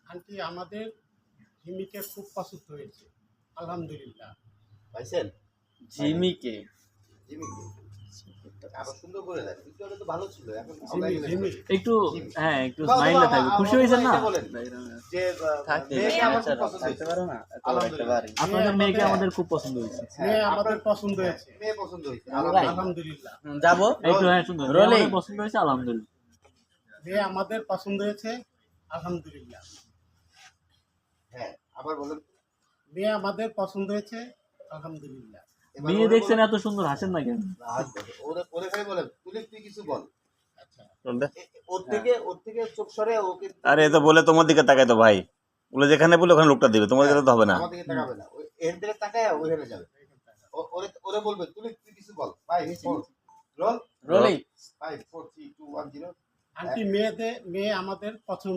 Aunty আমাদের ঝিমিকে খুব পছন্দ হয়েছে, আলহামদুলিল্লাহ। পাইছেন? জিমিকে জিমিকে আবার সুন্দর করে দেন। একটু আগে তো ভালো ছিল, এখন ঝিমি ঝিমি একটু জিমি। হ্যাঁ একটু বাবা, স্মাইলে থাকবে, আমার- খুশি আমার হয়েছেন না? এটা বলেন যে মেয়েকে আমার খুব পছন্দ থাকতে হয়েছে। পারো না আলহামদুলিল্লাহ। আপনাদের মেয়েকে আমাদের খুব পছন্দ হয়েছে। মেয়ে হ্যাঁ, আমাদের আপনার- পছন্দ হয়েছে, মেয়ে পছন্দ হয়েছে। আলহামদুলিল্লাহ। যাবো একটু হ্যাঁ সুন্দর, মেয়ে রোলিং। আমাদের পছন্দ হয়েছে আলহামদুলিল্লাহ। মেয়ে আমাদের পছন্দ হয়েছে, আলহামদুলিল্লাহ। হ্যাঁ, আবার বলেন। মেয়ে আমাদের পছন্দ হয়েছে, আলহামদুলিল্লাহ। এবার মেয়ে ওরে দেখছেন বলেন। এত সুন্দর, হাসেন না কেন? না, হাসবেন। ওরে ভাই বলেন, তুই কিছু বল। আচ্ছা, ওর থেকে চোখ সরে ওকে। আরে এ তো বলে তোমার দিকে তাকাই তো ভাই, বলে যেখানে বলে ওখানে লোকটা দিবে, তোমার দিকে তো হবে না। আমার দিকে তাকাবে না, এর দিকে তাকায় ওইখানে যাবে। ওরে বলবে তুই কিছু বল। 5 4 রোল রোলিং 5 4 3 2 1 0। আন্টি মেয়ে আমাদের পছন্দ